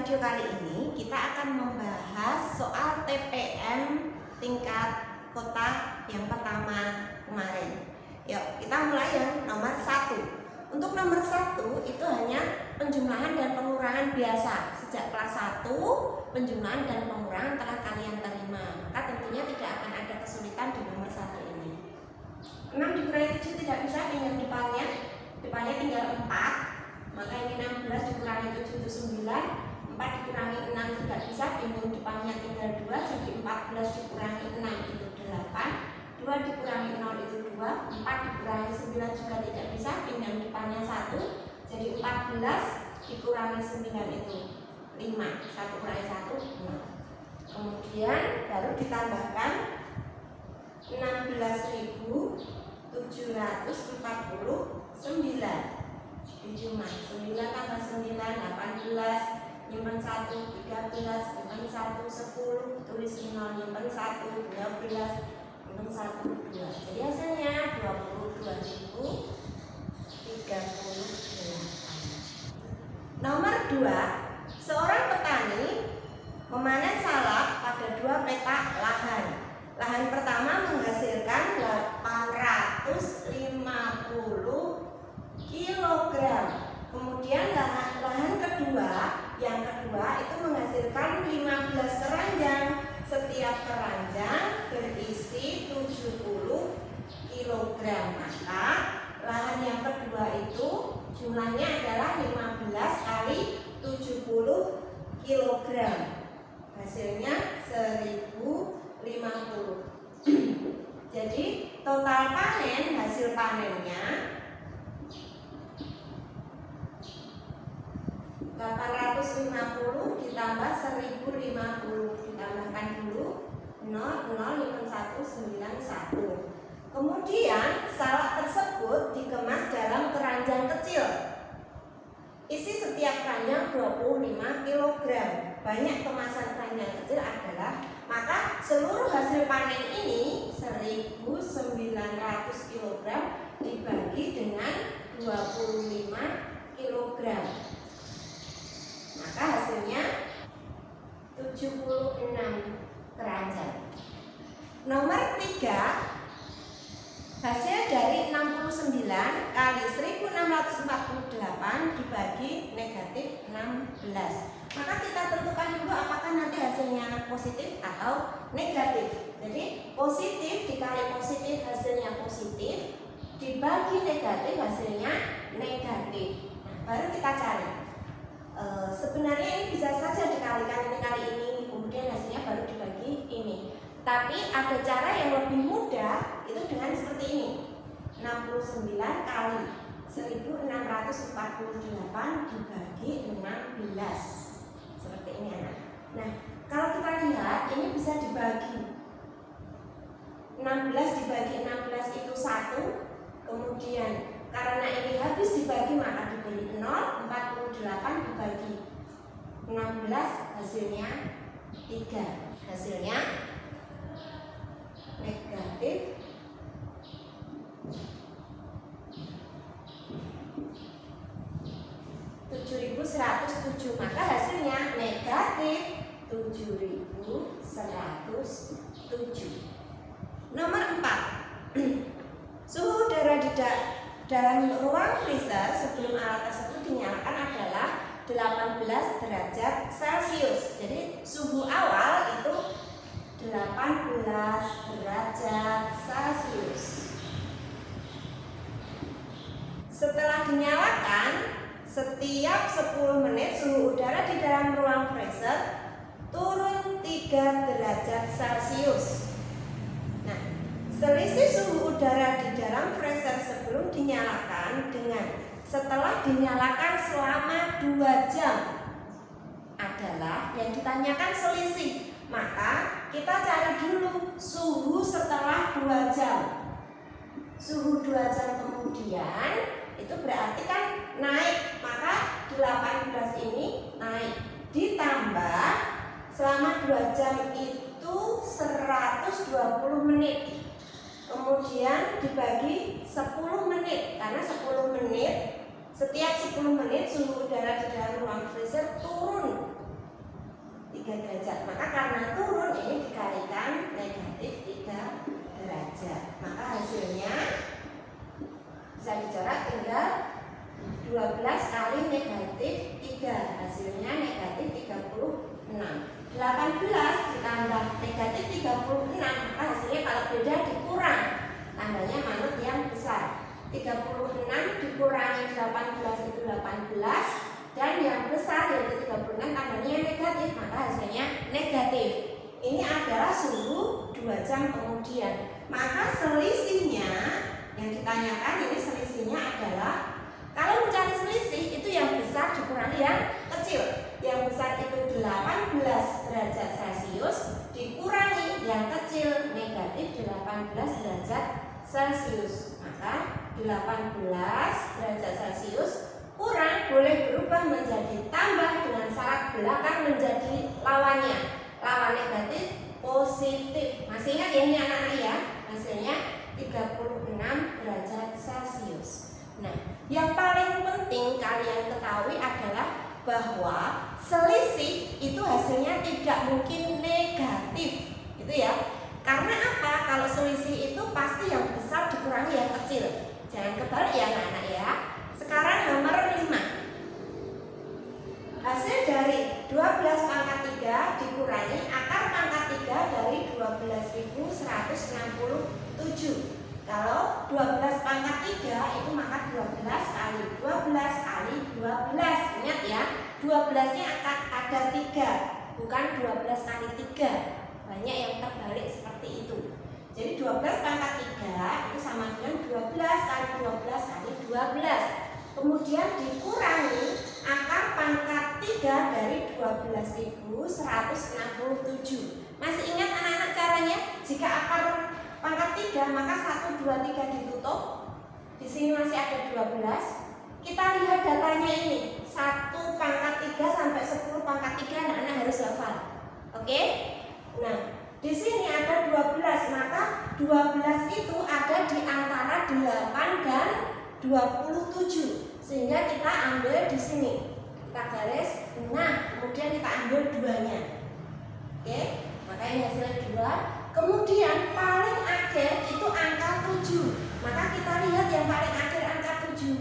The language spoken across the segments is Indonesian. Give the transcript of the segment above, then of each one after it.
video kali ini kita akan membahas soal TPM tingkat kota yang pertama kemarin. Yuk, kita mulai yang nomor 1. Untuk nomor 1 itu hanya penjumlahan dan pengurangan biasa. Sejak kelas 1, penjumlahan dan pengurangan telah kalian terima. Maka tentunya tidak akan ada kesulitan di nomor 1 ini. 6 dikurangi 7 tidak bisa, tinggal depannya tinggal 4. Maka ini 16 dikurangi 7 itu 9, 4 dikurangi 6 tidak bisa, bingung depannya tinggal 2, jadi 14 dikurangi 6 itu 8, 2 dikurangi 0 itu 2, 4 dikurangi 9 juga tidak bisa, bingung depannya 1, jadi 14 dikurangi 9 itu 5, 1 kurangi 1, 0. Kemudian baru ditambahkan 16.749. 7 9 tambah 9 18, nyimpen 1 13, nyimpen 1 10, tulis 0, nyimpen 1 12, nyimpen 1 2. Jadi hasilnya 22.038. Nomor 2, seorang petani memanen salak pada 2 petak lahan. Lahan pertama menghasilkan 850 kilogram. Kemudian lahan kedua, yang kedua itu menghasilkan 15 keranjang. Setiap keranjang berisi 70 kilogram. Maka lahan yang kedua itu jumlahnya adalah 15 kali 70 kilogram. Hasilnya 1050. Jadi total panen, hasil panennya 850 ditambah 1050, ditambahkan dulu 0, 0, 191. Kemudian salak tersebut dikemas dalam keranjang kecil. Isi setiap keranjang 25 kg. Banyak kemasan keranjang kecil adalah, maka seluruh hasil panen ini 1900 kg dibagi dengan 25 kg. Maka hasilnya 76 keranjang. Nomor 3, hasil dari 69 kali 1648 dibagi negatif 16. Maka kita tentukan dulu apakah nanti hasilnya positif atau negatif. Jadi positif dikali positif hasilnya positif, dibagi negatif hasilnya negatif. Nah, baru kita cari. Sebenarnya ini bisa saja dikalikan ini kali ini, kemudian hasilnya baru dibagi ini. Tapi ada cara yang lebih mudah, itu dengan seperti ini. 69 kali 1648 dibagi 16. Seperti ini anak. Nah, kalau kita lihat ini bisa dibagi. 16 dibagi 16 itu 1. Kemudian karena ini habis dibagi maka diberi 0, 48 dibagi 16 hasilnya 3. Hasilnya negatif 7.107. Maka hasilnya negatif 7.107. Nomor 4, suhu udara di dalam ruang freezer sebelum alat tersebut dinyalakan adalah 18 derajat Celcius. Jadi suhu awal itu 18 derajat Celcius. Setelah dinyalakan, setiap 10 menit suhu udara di dalam ruang freezer turun 3 derajat Celcius. Nah, selisih suhu udara di dalam freezer sebelum dinyalakan dengan setelah dinyalakan selama 2 jam adalah yang ditanyakan selisih. Maka kita cari dulu suhu setelah 2 jam. Suhu 2 jam kemudian itu berarti kan naik, maka 18 ini naik. Ditambah selama 2 jam itu 120 menit. Kemudian dibagi 10 menit, karena 10 menit, setiap 10 menit suhu udara di dalam ruang freezer turun 3 derajat. Maka karena turun ini dikalikan negatif 3 derajat. Maka hasilnya bisa dicoret, tinggal 12 kali negatif 3. Hasilnya negatif 36. 18 ditambah negatif 36, maka hasilnya kalau beda dikurang, tandanya manut yang besar. 36 dikurangi 18 itu 18, dan yang besar yaitu 36 tandanya negatif, maka hasilnya negatif. Ini adalah suhu 2 jam kemudian. Maka selisihnya yang ditanyakan ini selisihnya adalah, kalau mencari selisih itu yang besar dikurangi yang kecil. Yang besar itu 18 derajat Celcius dikurangi yang kecil negatif 18 derajat Celcius. Maka 18 derajat Celcius kurang boleh berubah menjadi tambah dengan syarat belakang menjadi lawannya. Lawan negatif positif. Masih ingat ya ini anak-anak ya? Hasilnya 36 derajat Celcius. Nah, yang paling penting kalian ketahui adalah bahwa selisih itu hasilnya tidak mungkin negatif, gitu ya. Karena apa? Kalau selisih itu pasti yang besar dikurangi yang kecil. Jangan kebalik ya anak-anak ya. Sekarang nomor 5. Hasil dari 12 pangkat 3 dikurangi akar pangkat 3 dari 12.167. Kalau 12 pangkat 3 itu maka 12 kali 12 kali 12. Ingat ya, 12-nya akan ada 3, bukan 12 kali 3. Banyak yang terbalik seperti itu. Jadi 12 pangkat 3 itu sama dengan 12 kali 12 kali 12. Kemudian dikurangi akar pangkat 3 dari 12.167. Masih ingat anak-anak caranya? Jika akar pangkat 3 maka 1, 2, 3 ditutup. Di sini masih ada 12. Kita lihat datanya ini. 1 pangkat 3 sampai 10 pangkat 3 anak-anak harus hafal. Oke? Nah, di sini ada 12, maka 12 itu ada di antara 8 dan 27. Sehingga kita ambil di sini. Kita garis. Nah, kemudian kita ambil 2-nya. Oke? Maka ini hasilnya 2. Kemudian paling akhir itu angka 7. Maka kita lihat yang paling akhir angka 7.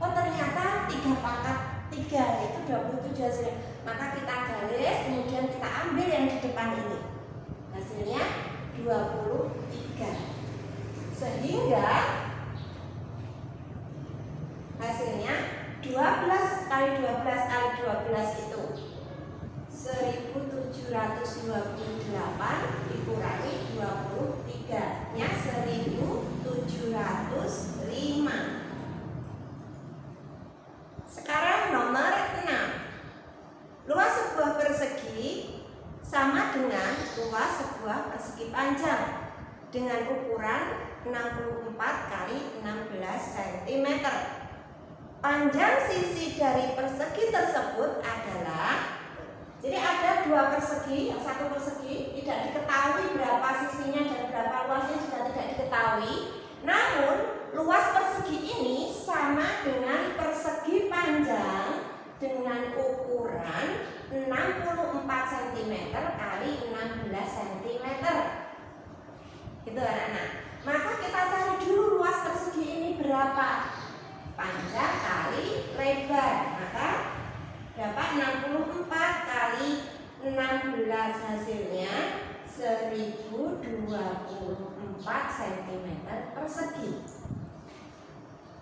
Oh ternyata 3 pangkat 3 itu 27 hasilnya. Maka kita garis, kemudian kita ambil yang di depan ini. Hasilnya 23. Sehingga hasilnya 12 kali 12 kali 12 itu 1728 dikurangi 23 nya 1705. Sekarang nomor 6. Luas sebuah persegi sama dengan luas sebuah persegi panjang dengan ukuran 64 kali 16 cm. Panjang sisi dari persegi tersebut adalah, jadi ada 2 persegi, yang 1 persegi tidak diketahui berapa sisinya dan berapa luasnya juga tidak diketahui. Namun luas persegi ini sama dengan persegi panjang dengan ukuran 64 cm kali 16 cm. Gitu anak-anak. Maka kita cari dulu luas persegi ini berapa. Panjang kali lebar, maka dapat 64 kali 16 hasilnya 1024 cm persegi.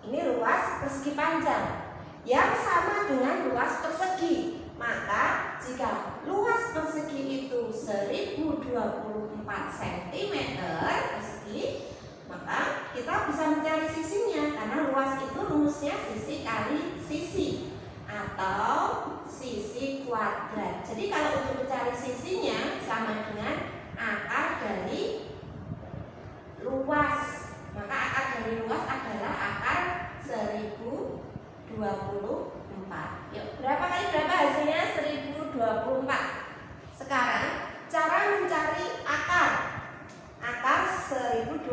Ini luas persegi panjang yang sama dengan luas persegi. Maka jika luas persegi itu 1024 cm persegi, maka kita bisa mencari sisinya, karena luas itu rumusnya sisi kali sisi atau sisi kuadrat. Jadi kalau untuk mencari sisinya sama dengan akar dari luas. Maka akar dari luas adalah akar 1024. Yuk, berapa kali berapa hasilnya? 1024. Sekarang cara mencari akar. Akar 1024.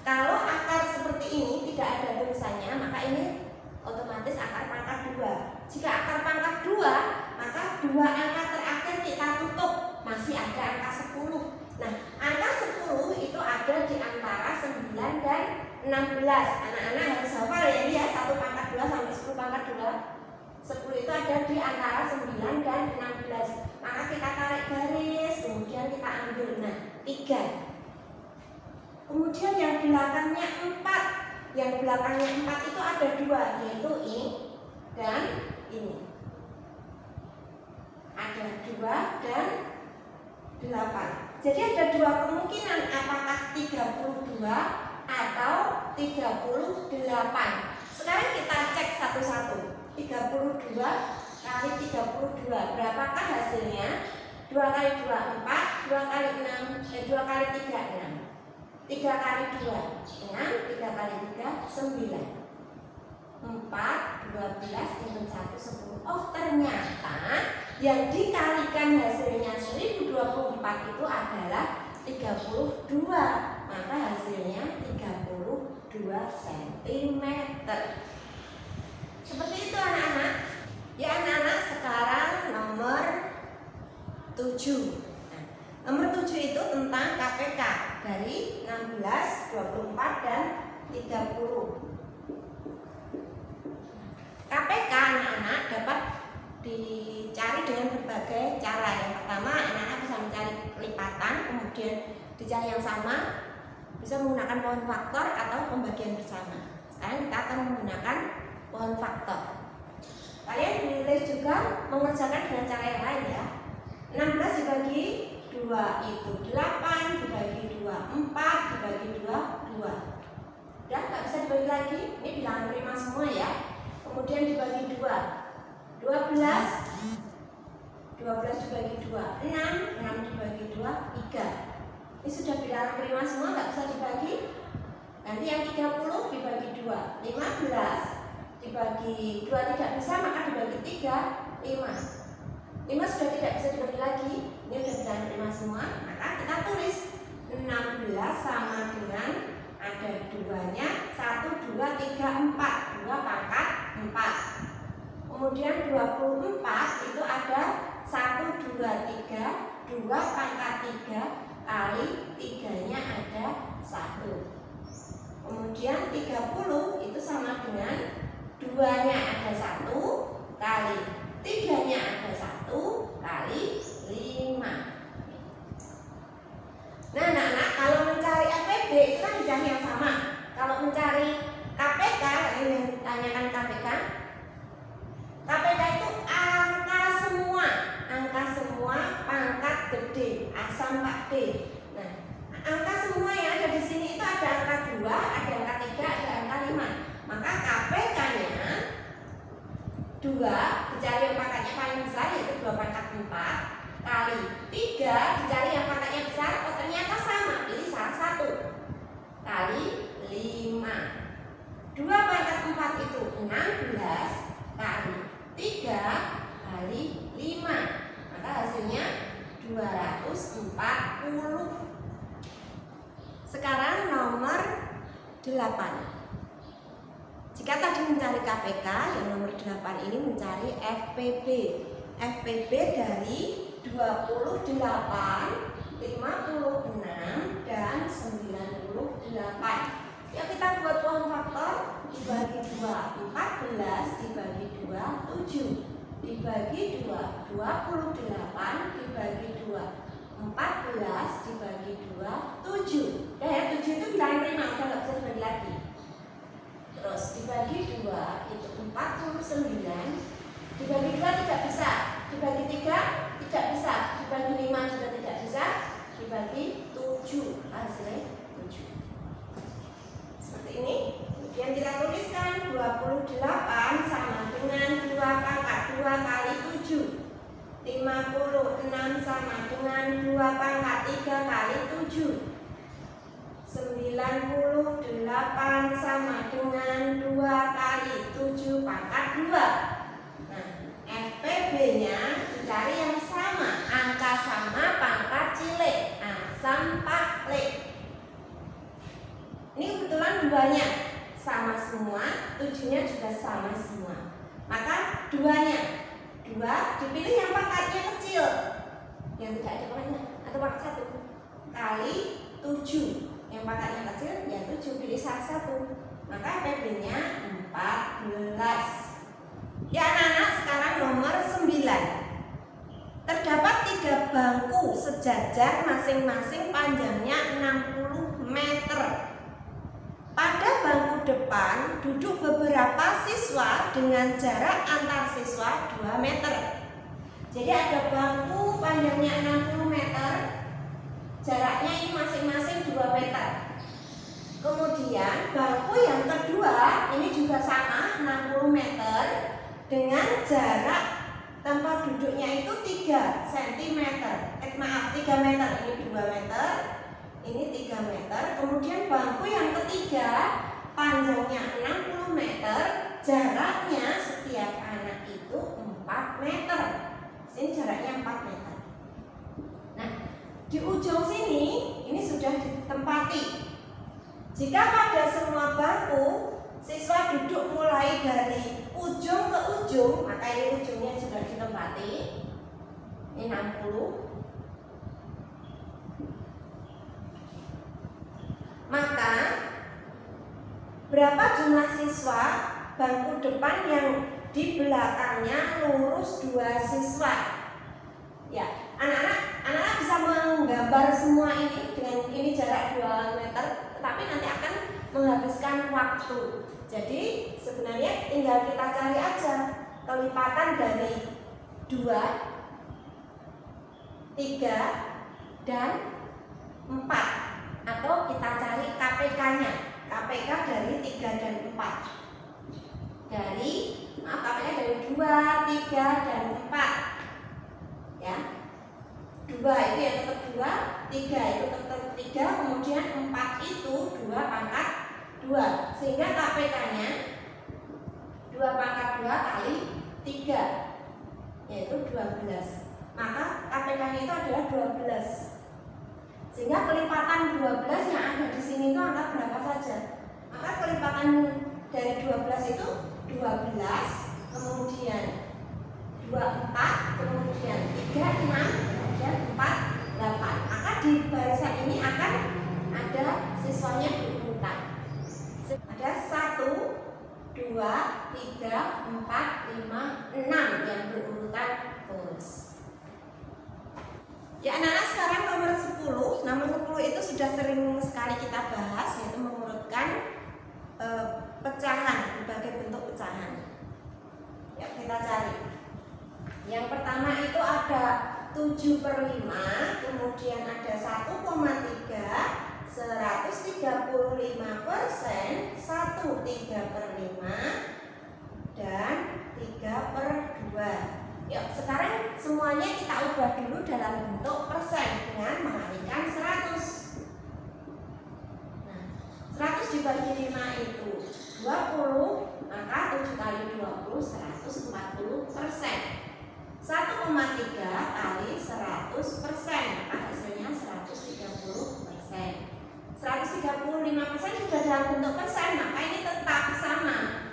Kalau akar seperti ini tidak ada tulisannya, maka ini otomatis akar pangkat 2. Jika akar pangkat 2, maka 2 angka terakhir kita tutup, masih ada angka 10. Nah, angka 10 itu ada di antara 9 dan 16. Anak-anak harus hafal ya, ini ya, 1 pangkat 2 sampai 10 pangkat 2. 10 itu ada di antara 9 dan 16. Maka kita tarik garis, kemudian kita ambil 3. Kemudian yang belakangnya 4. Yang belakangnya 4 itu ada 2, yaitu ini dan ini. Ada 2 dan 8. Jadi ada 2 kemungkinan, apakah 32 atau 38. Sekarang kita cek satu-satu. 32 kali 32, berapakah hasilnya? 2 kali 2 4, 2 kali 6, 2 kali 3 6. 3 kali 2 6, 3 kali 3 9. 4, 12, 1, 10. Oh, ternyata yang dikalikan hasilnya 1024 itu adalah 32. Maka hasilnya 32 cm. Seperti itu anak-anak. Ya anak-anak, sekarang nomor 7. Nomor 7 itu tentang KPK dari 16, 24, dan 30. KPK anak-anak dapat dicari dengan berbagai cara. Yang pertama, anak-anak bisa mencari lipatan, kemudian dicari yang sama, bisa menggunakan pohon faktor atau pembagian bersama. Sekarang kita akan menggunakan pohon faktor. Kalian boleh juga mengerjakan dengan cara yang lain ya. 16 dibagi 2 itu 8, dibagi 2 4, dibagi 2 2. Udah nggak bisa dibagi lagi. Ini bilangan prima semua ya. Kemudian dibagi 2 12, 12 dibagi 2 6, 6 dibagi 2 3. Ini sudah bilangan prima semua, nggak bisa dibagi. Nanti yang 30 dibagi 2 15, dibagi 2 tidak bisa, maka dibagi 3 5. 5 sudah tidak bisa dibagi lagi. Ini sudah bilangan prima semua, maka kita tulis 16 sama dengan ada 2-nya 1, 2, 3, 4. 2 pangkat 4. Kemudian 24 itu ada 1, 2, 3. 2 pangkat 3 kali 3-nya ada 1. Kemudian 30 itu sama dengan 2-nya ada 1 kali 3-nya ada 1 kali 5. Nah anak-anak, kalau mencari FPB itu kan sudah yang sama. Kalau mencari KPK, ini yang ditanyakan KPK. KPK itu angka semua pangkat gede, A sampai D. Nah, angka semua yang ada di sini itu ada angka 2, ada angka 3, ada angka 5. Maka KPK-nya 2, dicari yang pangkatnya paling besar yaitu 2 pangkat 4 kali 3, dicari yang pangkatnya besar, oh ternyata sama, pilih salah satu, kali 5. 2 pangkat 4 itu 16 kali 3 kali 5. Maka hasilnya 240. Sekarang nomor 8. Jika tadi mencari KPK, yang nomor 8 ini mencari FPB. FPB dari 28, 56, dan 98. Ya kita buat pohon faktor, dibagi 2 14, dibagi 2 7, dibagi 2 28, dibagi 2 14, dibagi 2 7. Ya 7 itu bilangan prima, udah nggak bisa dibagi lagi. Terus dibagi 2 itu 49, dibagi 2 tidak bisa, dibagi 3 tidak bisa, dibagi 5 juga tidak bisa, dibagi 7, hasilnya 7. Seperti ini. Kemudian kita tuliskan 28 sama dengan 2 pangkat 2 kali 7. 56 sama dengan 2 pangkat 3 kali 7. 98 sama dengan 2 kali 7 pangkat 2. Nah, FPB-nya dicari yang sama, angka sama pangkat cilik, asam paklek. Ini kebetulan 2-nya sama semua, 7-nya juga sama semua. Maka 2-nya 2 dipilih yang pangkatnya kecil. yang tidak ada pangkatnya atau pangkat 1 kali 7, yang pangkatnya kecil ya 7, pilih salah satu, maka PB-nya 14. Ya anak-anak, sekarang nomor 9. Terdapat 3 bangku sejajar masing-masing panjangnya 60 meter. Pada bangku depan duduk beberapa siswa dengan jarak antar siswa 2 meter. Jadi ada bangku panjangnya 60 meter, jaraknya ini masing-masing 2 meter. Kemudian bangku yang kedua ini juga sama 60 meter dengan jarak tempat duduknya itu 3 cm. 3 meter, ini 2 meter, ini 3 meter. Kemudian bangku yang ketiga panjangnya 60 meter, jaraknya setiap anak itu 4 meter. Sini jaraknya 4 meter. Nah, di ujung sini ini sudah ditempati. Jika pada semua bangku siswa duduk mulai dari ujung ke ujung, maka ini ujungnya sudah ditempati. Ini 60. Maka berapa jumlah siswa bangku depan yang di belakangnya lurus 2 siswa? Ya, anak-anak bisa menggambar semua ini dengan ini jarak 2 meter, tetapi nanti akan menghabiskan waktu. Jadi sebenarnya tinggal kita cari aja kelipatan dari 2, 3, dan 4, atau kita cari KPK-nya. KPK dari 3 dan 4. KPK dari 2, 3, dan 4. Ya. 2 itu yang tetap 2, 3 itu tetap 3, kemudian 4 itu 2 pangkat 2. Sehingga KPK-nya 2 pangkat 2 kali 3, yaitu 12. Maka KPK-nya itu adalah 12. Sehingga kelipatan 12 yang ada di sini itu angka berapa saja? Maka kelipatan dari 12 itu 12, kemudian 24, kemudian 3, 6, kemudian 4, 8. Maka di barisan ini akan ada siswanya berurutan. Ada 1, 2, 3, 4, 5, 6 yang berurutan terus. Ya anak-anak, sekarang nomor 10. Nomor 10 itu sudah sering sekali kita bahas, yaitu mengurutkan pecahan, berbagai bentuk pecahan. Ya, kita cari. Yang pertama itu ada 7/5, kemudian ada 1,3, 135%, 1/3/5, dan 3/2. Yuk, sekarang semuanya kita ubah dulu dalam bentuk persen dengan mengalihkan 100. Nah, 100 dibagi 5 itu 20, maka 7 kali 20, 140%. 1,3 kali 100%, maka hasilnya 130%. 135% sudah dalam bentuk persen, maka ini tetap sama.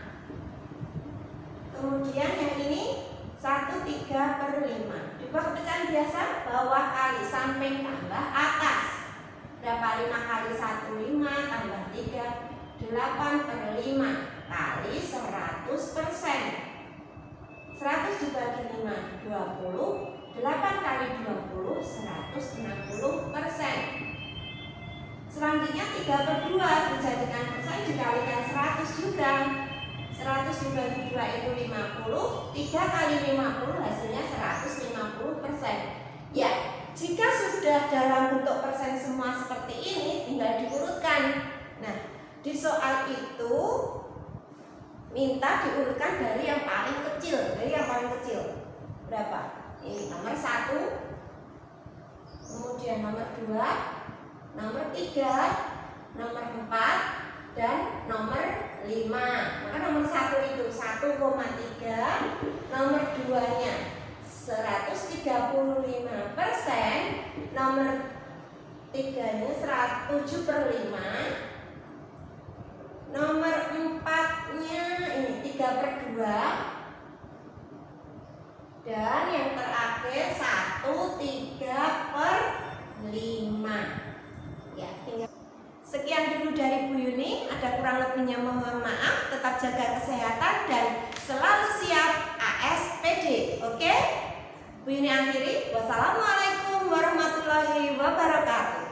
Kemudian yang ini 1/3/5. Dibuat pecahan biasa, bawah kali samping tambah atas. Berapa? 5 kali 1, 5, tambah 3, 8/5 kali 100%. 100 dibagi 5, 20. 8 kali 20, 160%. Selanjutnya 3/2 dijadikan persen, dikalikan 100 juga. 100 dibagi 2 itu 50. 3 kali 50 hasilnya 150%. Ya, jika sudah dalam bentuk persen semua seperti ini, tinggal diurutkan. Nah, di soal itu minta diurutkan dari yang paling kecil. Berapa? Ini nomor 1, kemudian nomor 2, nomor 3, nomor 4, dan nomor 5. Maka nomor 1 itu 1,3, nomor 2-nya 135%, nomor 3-nya 107/5, nomor 4-nya ini 3/2, dan yang terakhir 1/3/5. Ya, tinggal. Sekian dulu dari Bu Yuni. Ada kurang lebihnya mohon maaf. Tetap jaga kesehatan dan selalu siap ASPD. Oke? Bu Yuni akhiri. Wassalamualaikum warahmatullahi wabarakatuh.